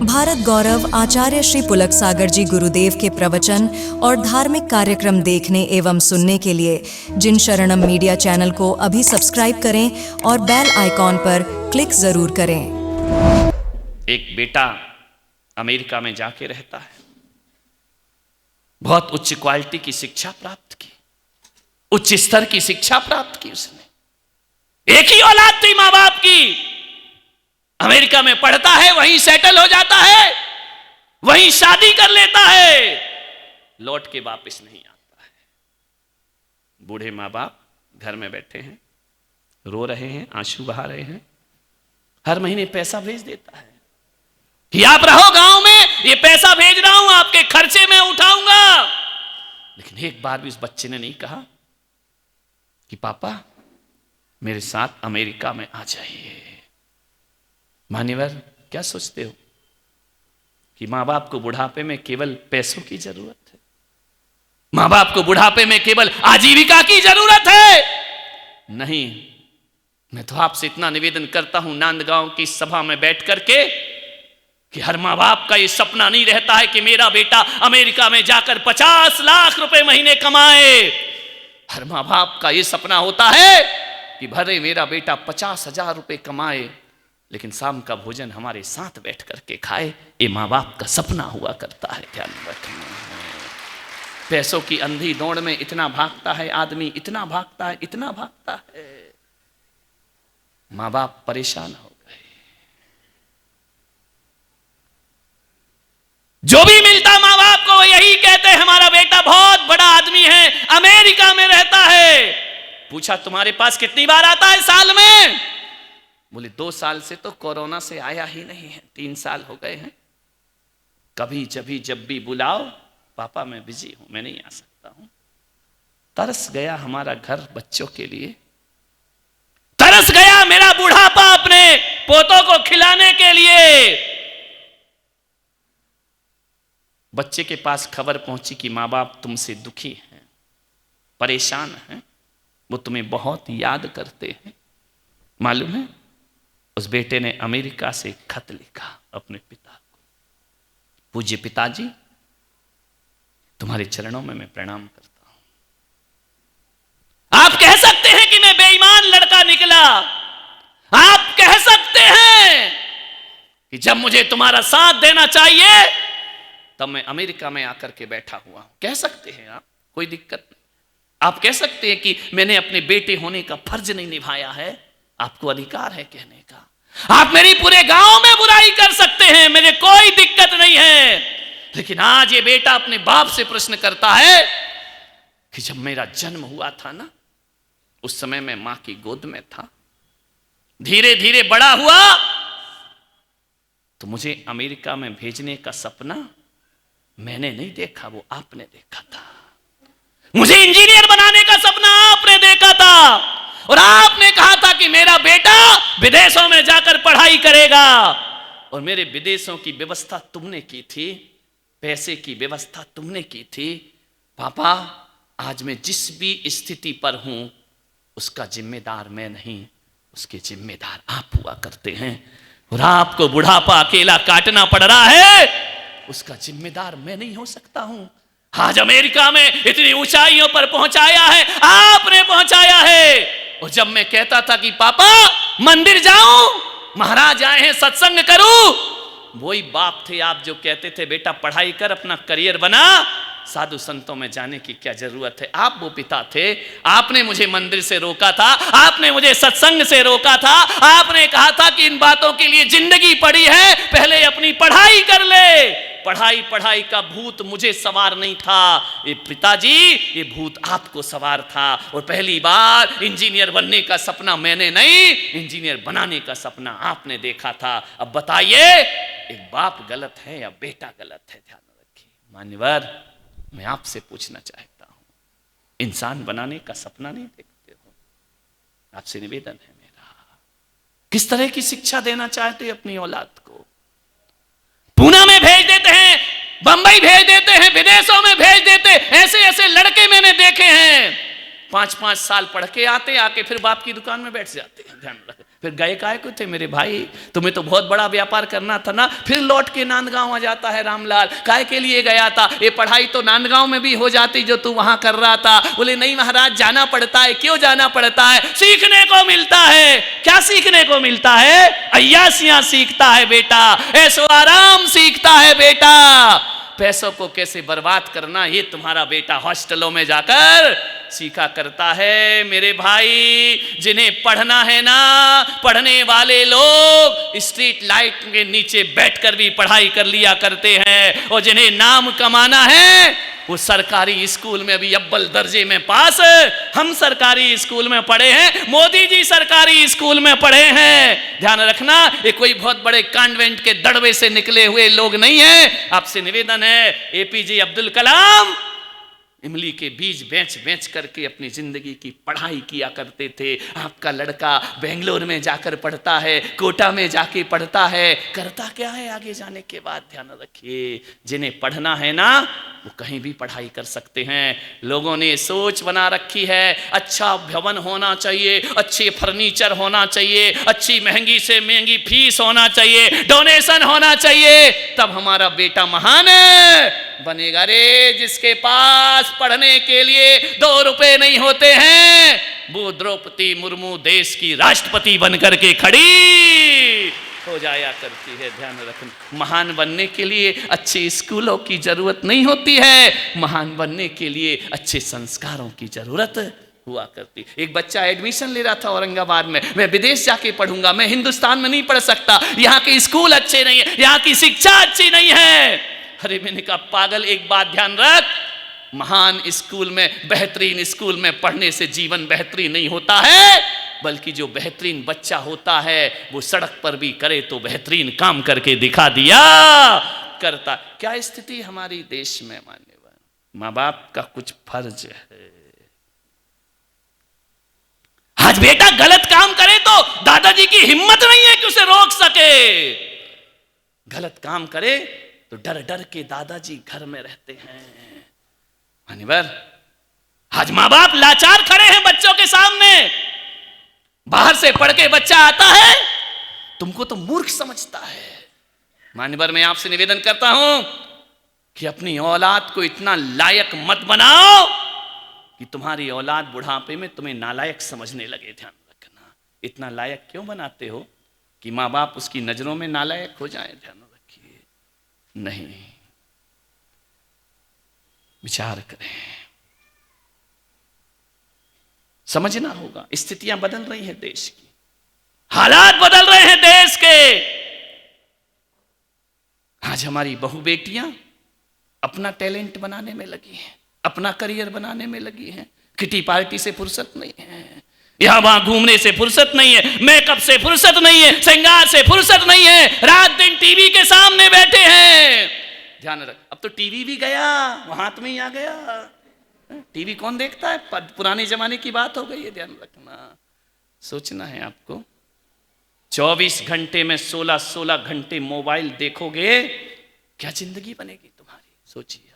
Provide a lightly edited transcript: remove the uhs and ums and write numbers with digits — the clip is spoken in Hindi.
भारत गौरव आचार्य श्री पुलक सागर जी गुरुदेव के प्रवचन और धार्मिक कार्यक्रम देखने एवं सुनने के लिए जिन शरणम मीडिया चैनल को अभी सब्सक्राइब करें और बेल आइकॉन पर क्लिक जरूर करें। एक बेटा अमेरिका में जाके रहता है, बहुत उच्च क्वालिटी की शिक्षा प्राप्त की, उच्च स्तर की शिक्षा प्राप्त की उसने। एक ही औलाद थी मां बाप की, अमेरिका में पढ़ता है, वहीं सेटल हो जाता है, वहीं शादी कर लेता है, लौट के वापस नहीं आता है। बूढ़े मां बाप घर में बैठे हैं, रो रहे हैं, आंसू बहा रहे हैं। हर महीने पैसा भेज देता है कि आप रहो गांव में, ये पैसा भेज रहा हूं, आपके खर्चे में उठाऊंगा। लेकिन एक बार भी उस बच्चे ने नहीं कहा कि पापा मेरे साथ अमेरिका में आ जाइए। मान्यवर, क्या सोचते हो कि मां बाप को बुढ़ापे में केवल पैसों की जरूरत है? मां बाप को बुढ़ापे में केवल आजीविका की जरूरत है? नहीं। मैं तो आपसे इतना निवेदन करता हूं नांदगांव की सभा में बैठ करके कि हर मां बाप का यह सपना नहीं रहता है कि मेरा बेटा अमेरिका में जाकर 50 लाख रुपए महीने कमाए। हर मां बाप का यह सपना होता है कि भले मेरा बेटा 50,000 रुपए कमाए, लेकिन शाम का भोजन हमारे साथ बैठ करके खाए। ये माँ बाप का सपना हुआ करता है। ध्यान रखना। पैसों की अंधी दौड़ में इतना भागता है आदमी, इतना भागता है, इतना भागता है, माँ बाप परेशान हो गए। जो भी मिलता माँ बाप को यही कहते हैं हमारा बेटा बहुत बड़ा आदमी है, अमेरिका में रहता है। पूछा तुम्हारे पास कितनी बार आता है साल में? बोले 2 साल से तो कोरोना से आया ही नहीं है, 3 साल हो गए हैं। कभी जब भी बुलाओ, पापा मैं बिजी हूं, मैं नहीं आ सकता हूं। तरस गया हमारा घर बच्चों के लिए, तरस गया मेरा बुढ़ापा अपने पोतों को खिलाने के लिए। बच्चे के पास खबर पहुंची कि मां बाप तुमसे दुखी हैं, परेशान हैं, वो तुम्हें बहुत याद करते हैं। मालूम है, उस बेटे ने अमेरिका से खत लिखा अपने पिता को, पूज्य पिताजी तुम्हारे चरणों में मैं प्रणाम करता हूं। आप कह सकते हैं कि मैं बेईमान लड़का निकला, आप कह सकते हैं कि जब मुझे तुम्हारा साथ देना चाहिए तब मैं अमेरिका में आकर के बैठा हुआ हूं। कह सकते हैं आप, कोई दिक्कत नहीं। आप कह सकते हैं कि मैंने अपने बेटे होने का फर्ज नहीं निभाया है, आपको अधिकार है कहने का। आप मेरी पूरे गांव में बुराई कर सकते हैं, मुझे कोई दिक्कत नहीं है। लेकिन आज ये बेटा अपने बाप से प्रश्न करता है कि जब मेरा जन्म हुआ था ना, उस समय मैं मां की गोद में था, धीरे धीरे बड़ा हुआ तो मुझे अमेरिका में भेजने का सपना मैंने नहीं देखा, वो आपने देखा था। मुझे इंजीनियर बनाने का सपना आपने देखा था और आपने कहा था कि मेरा बेटा विदेशों में जाकर पढ़ाई करेगा। और मेरे विदेशों की व्यवस्था तुमने की थी, पैसे की व्यवस्था तुमने की थी। पापा, आज मैं जिस भी स्थिति पर हूं उसका जिम्मेदार मैं नहीं, उसके जिम्मेदार आप हुआ करते हैं। और आपको बुढ़ापा अकेला काटना पड़ रहा है, उसका जिम्मेदार मैं नहीं हो सकता हूं। आज अमेरिका में इतनी ऊंचाइयों पर पहुंचाया है, आपने पहुंचाया है। और जब मैं कहता था कि पापा मंदिर जाऊं, महाराज आए हैं सत्संग करूं, वही बाप थे आप जो कहते थे बेटा पढ़ाई कर, अपना करियर बना, साधु संतों में जाने की क्या जरूरत है। आप वो पिता थे, आपने मुझे मंदिर से रोका था, आपने मुझे सत्संग से रोका था, आपने कहा था कि इन बातों के लिए जिंदगी पड़ी है, पहले अपनी पढ़ाई कर ले। पढ़ाई का भूत मुझे सवार नहीं था, ये पिताजी, ये भूत आपको सवार था। और पहली बार इंजीनियर बनने का सपना मैंने नहीं, इंजीनियर बनाने का सपना आपने देखा था। अब बताइए, एक बाप गलत है या बेटा गलत है? ध्यान रखिए। मान्यवर, मैं आपसे पूछना चाहता हूं, इंसान बनाने का सपना नहीं देखते हो? आपसे निवेदन है मेरा, किस तरह की शिक्षा देना चाहते अपनी औलाद को? पूना में भेज देते हैं, बंबई भेज देते हैं, विदेशों में भेज देते हैं। ऐसे ऐसे लड़के मैंने देखे हैं 5-5 साल पढ़ के आते, आके फिर बाप की दुकान में बैठ जाते हैं। ध्यान रख, फिर गए काहे को थे मेरे भाई, तुम्हें तो बहुत बड़ा व्यापार करना था ना। फिर लौट के नांदगांव आ जाता है रामलाल, काहे के लिए गया था, ये पढ़ाई तो नांदगांव में भी हो जाती जो तू वहां कर रहा था। बोले नहीं महाराज, जाना पड़ता है। क्यों जाना पड़ता है? सीखने को मिलता है। क्या सीखने को मिलता है? अय्यासियां सीखता है बेटा, ऐसो आराम सीखता है बेटा, पैसों को कैसे बर्बाद करना ये तुम्हारा बेटा हॉस्टलों में जाकर सीखा करता है। मेरे भाई, जिन्हें पढ़ना है ना, पढ़ने वाले लोग स्ट्रीट लाइट के नीचे बैठकर भी पढ़ाई कर लिया करते हैं, और जिन्हें नाम कमाना है वो सरकारी स्कूल में भी अव्वल दर्जे में पास। हम सरकारी स्कूल में पढ़े हैं, मोदी जी सरकारी स्कूल में पढ़े हैं। ध्यान रखना, ये कोई बहुत बड़े कॉन्वेंट के दड़बे से निकले हुए लोग नहीं हैं। आपसे निवेदन है, एपीजे अब्दुल कलाम इमली के बीज बेच बेच करके अपनी जिंदगी की पढ़ाई किया करते थे। आपका लड़का बेंगलोर में जाकर पढ़ता है, कोटा में जाके पढ़ता है, करता क्या है आगे जाने के बाद? ध्यान रखिए, जिन्हें पढ़ना है ना वो कहीं भी पढ़ाई कर सकते हैं। लोगों ने सोच बना रखी है, अच्छा भवन होना चाहिए, अच्छे फर्नीचर होना चाहिए, अच्छी महंगी से महंगी फीस होना चाहिए, डोनेशन होना चाहिए, तब हमारा बेटा महान बनेगा। रे जिसके पास पढ़ने के लिए 2 रुपए नहीं होते हैं, वो द्रौपदी मुर्मू देश की राष्ट्रपति बनकर के खड़ी हो जाया करती है। ध्यान रखना, महान बनने के लिए अच्छे स्कूलों की जरूरत नहीं होती है, महान बनने के लिए अच्छे संस्कारों की जरूरत हुआ करती। एक बच्चा एडमिशन ले रहा था औरंगाबाद में, मैं विदेश जाके पढ़ूंगा, मैं हिंदुस्तान में नहीं पढ़ सकता, यहाँ के स्कूल अच्छे नहीं है, यहाँ की शिक्षा अच्छी नहीं है। अरे मैंने कहा पागल, एक बात ध्यान रख, महान स्कूल में, बेहतरीन स्कूल में पढ़ने से जीवन बेहतरीन नहीं होता है, बल्कि जो बेहतरीन बच्चा होता है वो सड़क पर भी करे तो बेहतरीन काम करके दिखा दिया करता। क्या स्थिति हमारी देश में? मान्यवर, माँ बाप का कुछ फर्ज है। आज बेटा गलत काम करे तो दादाजी की हिम्मत नहीं है कि उसे रोक सके। गलत काम करे तो डर डर के दादाजी घर में रहते हैं। मान्यवर, आज माँ बाप लाचार खड़े हैं बच्चों के सामने। बाहर से पढ़ के बच्चा आता है, तुमको तो मूर्ख समझता है। मान्यवर, मैं आपसे निवेदन करता हूं कि अपनी औलाद को इतना लायक मत बनाओ कि तुम्हारी औलाद बुढ़ापे में तुम्हें नालायक समझने लगे। ध्यान रखना, इतना लायक क्यों बनाते हो कि माँ बाप उसकी नजरों में नालायक हो जाए? ध्यान रखिए, नहीं, विचार करें, समझना होगा। स्थितियां बदल रही हैं देश की, हालात बदल रहे हैं देश के। आज हमारी बहू बेटियां अपना टैलेंट बनाने में लगी हैं, अपना करियर बनाने में लगी हैं। किटी पार्टी से फुर्सत नहीं है, यहां वहां घूमने से फुर्सत नहीं है, मेकअप से फुर्सत नहीं है, श्रृंगार से फुर्सत नहीं है, रात दिन टीवी के सामने बैठे हैं। ध्यान रख, अब तो टीवी भी गया, वो हाथ में ही आ गया। टीवी कौन देखता है? पुराने जमाने की बात हो गई है। ध्यान रखना, सोचना है आपको। 24 घंटे में 16-16 घंटे मोबाइल देखोगे, क्या जिंदगी बनेगी तुम्हारी? सोचिए।